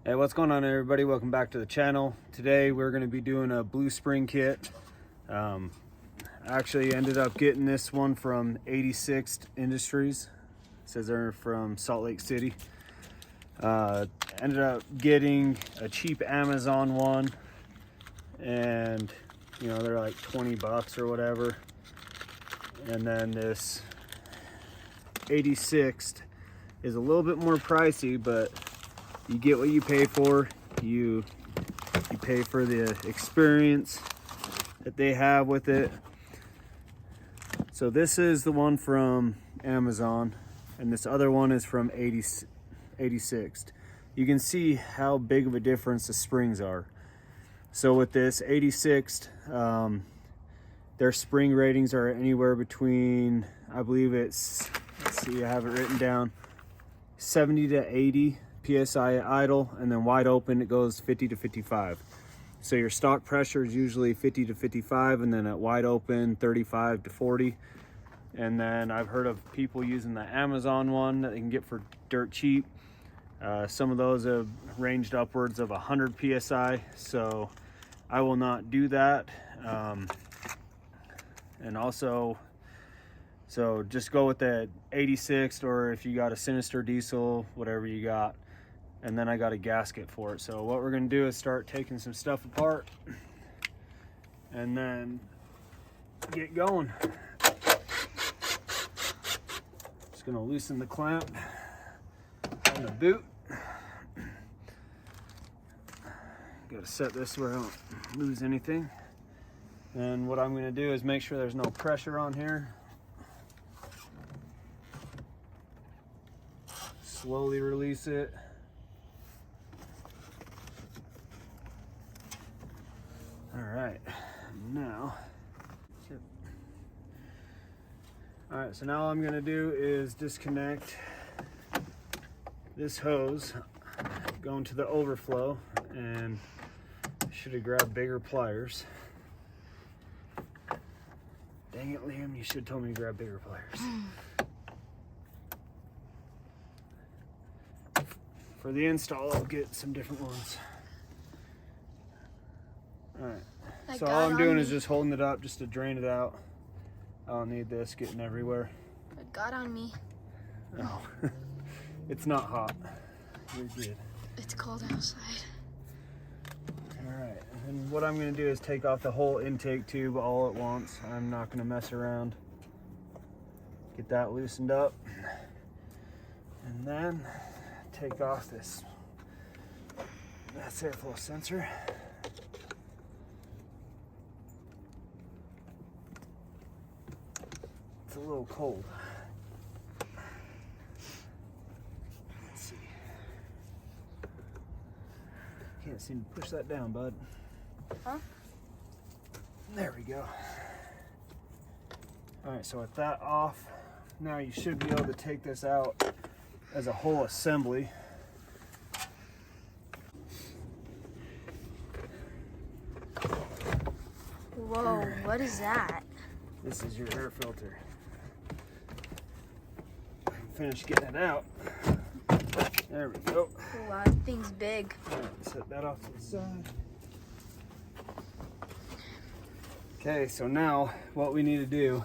Hey, what's going on, everybody? Welcome back to the channel. Today we're going to be doing a blue spring kit. Actually ended up getting this one from eightysixd Industries. It says they're from Salt Lake City. Ended up getting a cheap Amazon one, and you know, they're like 20 bucks or whatever. And then this eightysixd is a little bit more pricey, but you get what you pay for. You pay for the experience that they have with it. So this is the one from Amazon, and this other one is from eightysixd. You can see how big of a difference the springs are. So with this eightysixd, their spring ratings are anywhere between, I believe it's, let's see, I have it written down, 70 to 80 PSI idle, and then wide open it goes 50 to 55. So your stock pressure is usually 50 to 55, and then at wide open 35 to 40. And then I've heard of people using the Amazon one that they can get for dirt cheap. Some of those have ranged upwards of 100 PSI, so I will not do that. And also, so just go with the eightysixd, or if you got a Sinister diesel, whatever you got. And then I got a gasket for it. So what we're gonna do is start taking some stuff apart and then get going. Just gonna loosen the clamp on the boot. Gotta set this where I don't lose anything. And what I'm gonna do is make sure there's no pressure on here. Slowly release it. All right, now, all right, so now all I'm gonna do is disconnect this hose going to the overflow, and I should have grabbed bigger pliers. Dang it, Liam, you should have told me to grab bigger pliers. For the install, I'll get some different ones. All right, so all I'm doing is just holding it up just to drain it out. I don't need this getting everywhere. It got on me. No, it's not hot. You're good. It's cold outside. All right, and what I'm gonna do is take off the whole intake tube all at once. I'm not gonna mess around. Get that loosened up. And then take off this, that's airflow sensor. It's a little cold. Let's see. Can't seem to push that down, bud. Huh? There we go. All right, so with that off, now you should be able to take this out as a whole assembly. Whoa, what is that? This is your air filter. Finish getting it out. There we go. Wow, that thing's big. All right, set that off to the side. Okay, so now what we need to do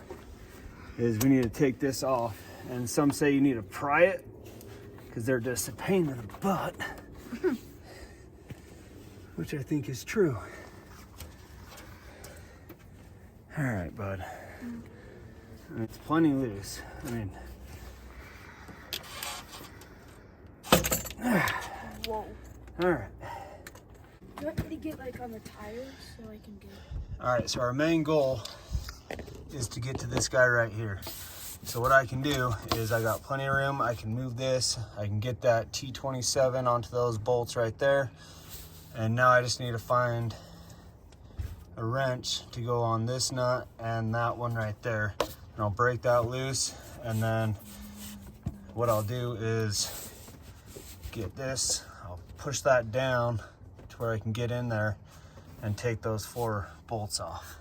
is we need to take this off. And some say you need to pry it because they're just a pain in the butt. Which I think is true. All right, bud. It's plenty loose. I mean, whoa. all right. You want me to get like on the tires so I can get... All right, so our main goal is to get to this guy right here. So what I can do is I got plenty of room. I can move this. I can get that T27 onto those bolts right there. And now I just need to find a wrench to go on this nut and that one right there. And I'll break that loose. And then what I'll do is get this, I'll push that down to where I can get in there and take those 4 bolts off.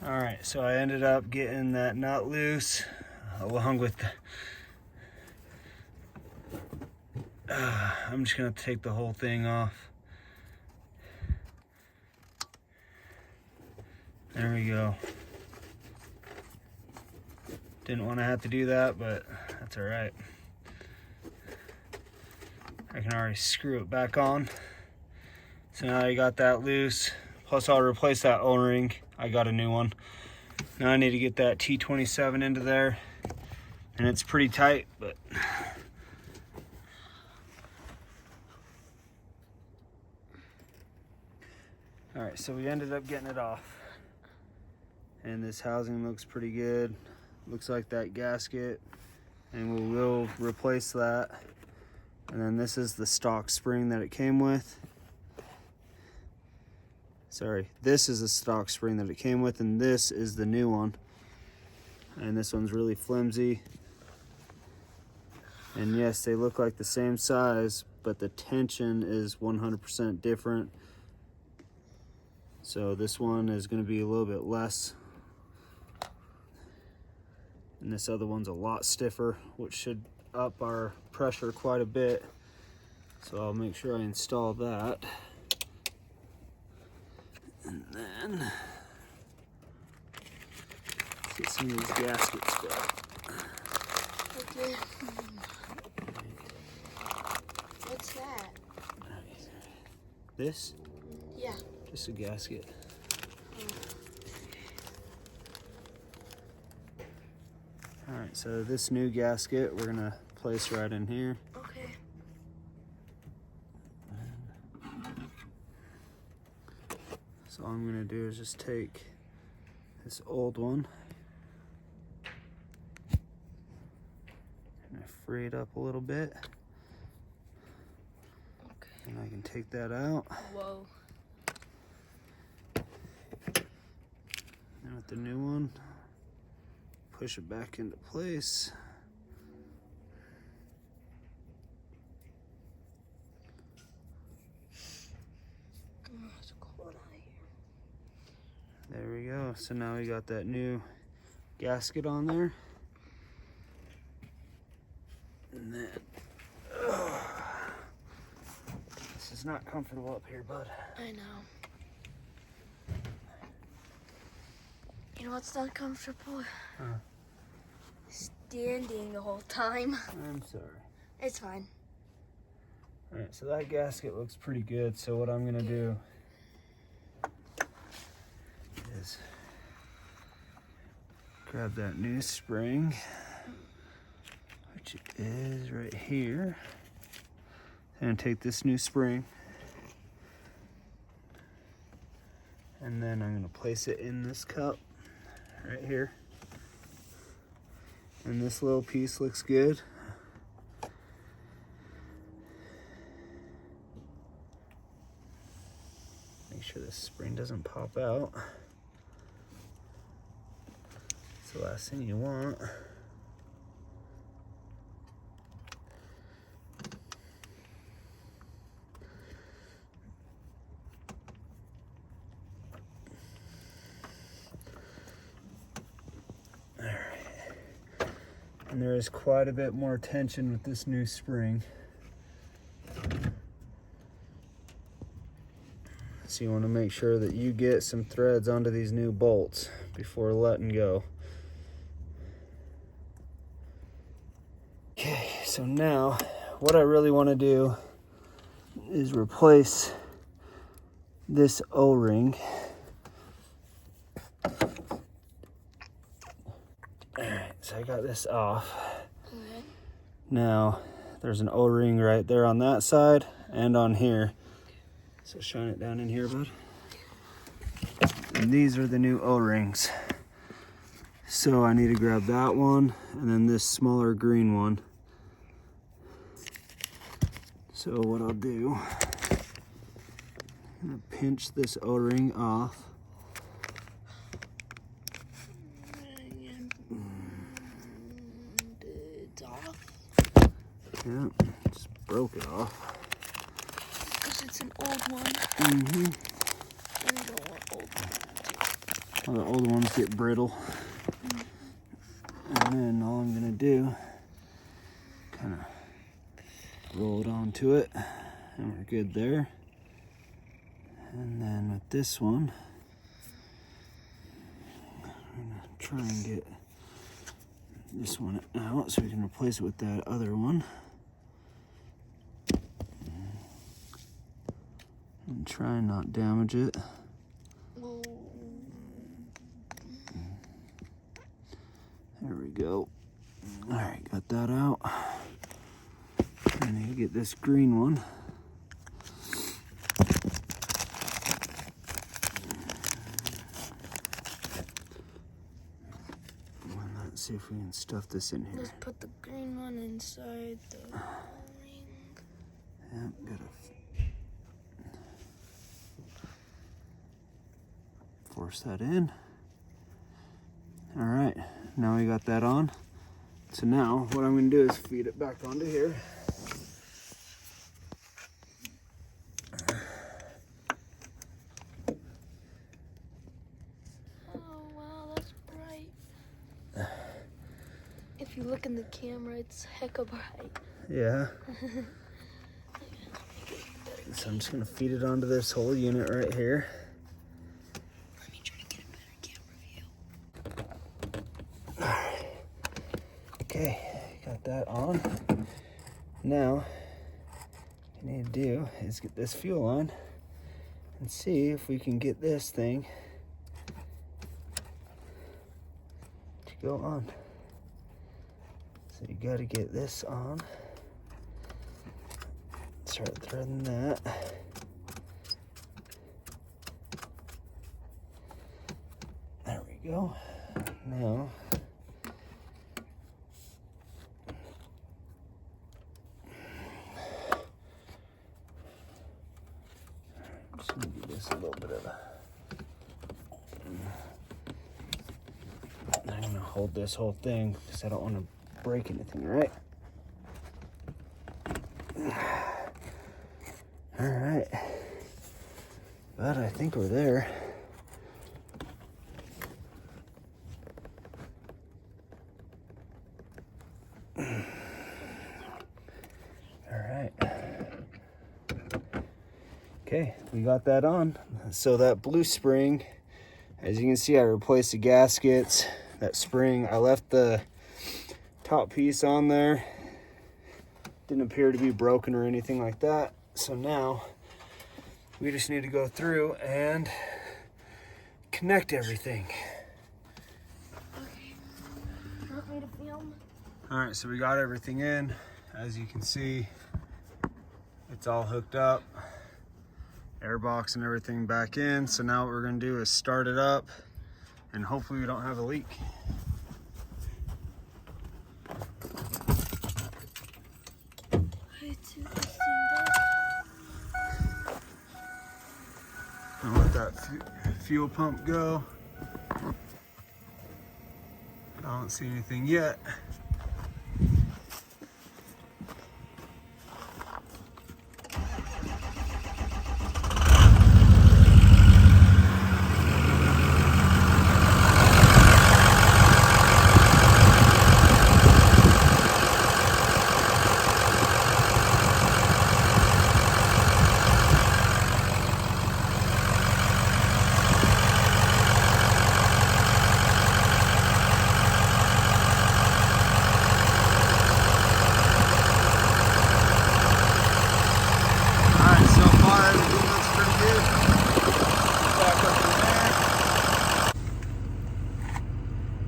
All right, so I ended up getting that nut loose along with I'm just gonna take the whole thing off. There we go. Didn't want to have to do that, but that's all right. I can already screw it back on. So now I got that loose. Plus I'll replace that O-ring. I got a new one. Now I need to get that T27 into there. And it's pretty tight, but all right, so we ended up getting it off. And this housing looks pretty good. Looks like that gasket, and we will replace that. And then this is the stock spring that it came with. Sorry, this is the stock spring that it came with, and this is the new one. And this one's really flimsy. And yes, they look like the same size, but the tension is 100% different. So this one is going to be a little bit less. And this other one's a lot stiffer, which should up our pressure quite a bit. So I'll make sure I install that. And then let's get some of these gaskets back. Okay. What's that? This? Yeah. Just a gasket. All right, so this new gasket we're gonna place right in here. Okay. So all I'm gonna do is just take this old one and I free it up a little bit. Okay. And I can take that out. Whoa. And with the new one, push it back into place. It's cold out here. There we go. So now we got that new gasket on there. And then, this is not comfortable up here, bud. I know. You know what's not comfortable? Huh. Standing the whole time. I'm sorry. It's fine. All right, so that gasket looks pretty good. So what I'm gonna do is grab that new spring, which is right here. And take this new spring, and then I'm gonna place it in this cup right here. And this little piece looks good. Make sure this spring doesn't pop out. It's the last thing you want. And there is quite a bit more tension with this new spring. So you want to make sure that you get some threads onto these new bolts before letting go. Okay, so now what I really want to do is replace this O-ring. So I got this off. Okay. Now there's an O-ring right there on that side and on here. So shine it down in here, bud. And these are the new O-rings. So I need to grab that one and then this smaller green one. So what I'll do, I'm gonna pinch this O-ring off. It's off. Yeah, just broke it off. Because it's an old one. Mm-hmm. And we don't want old ones. Well, the old ones get brittle. And then all I'm gonna do, kind of roll it onto it, and we're good there. And then with this one, I'm gonna try and get this one out so we can replace it with that other one. And try and not damage it. There we go. All right, got that out. I need to get this green one. Let's see if we can stuff this in here. Let's put the green one inside the ring. Yep, gotta force that in. All right, now we got that on. So now what I'm gonna do is feed it back onto here. Oh wow, that's bright. If you look in the camera, it's hecka bright. Yeah. So I'm just gonna feed it onto this whole unit right here. Let me try to get a better camera view. Okay, got that on. Now, what we need to do is get this fuel on and see if we can get this thing to go on. So you gotta get this on. Start threading that. There we go. Now, I'm just gonna give this a little bit of a. I'm gonna hold this whole thing because I don't want to break anything, right? All right, but I think we're there. All right. Okay, we got that on. So that blue spring, as you can see, I replaced the gaskets. That spring, I left the top piece on there. Didn't appear to be broken or anything like that. So now we just need to go through and connect everything. Okay. You want me to film? All right, so we got everything in. As you can see, it's all hooked up. Airbox and everything back in. So now what we're gonna do is start it up and hopefully we don't have a leak. I'll let that fuel pump go. I don't see anything yet.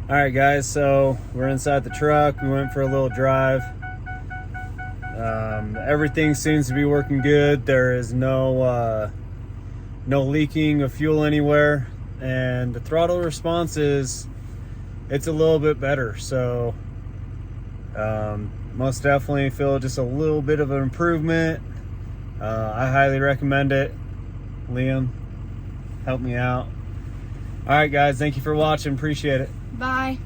All right, guys, so we're inside the truck. We went for a little drive. Everything seems to be working good. There is no leaking of fuel anywhere, and the throttle response it's a little bit better. So most definitely feel just a little bit of an improvement. I highly recommend it. Liam, help me out. All right, guys, thank you for watching. Appreciate it. Bye.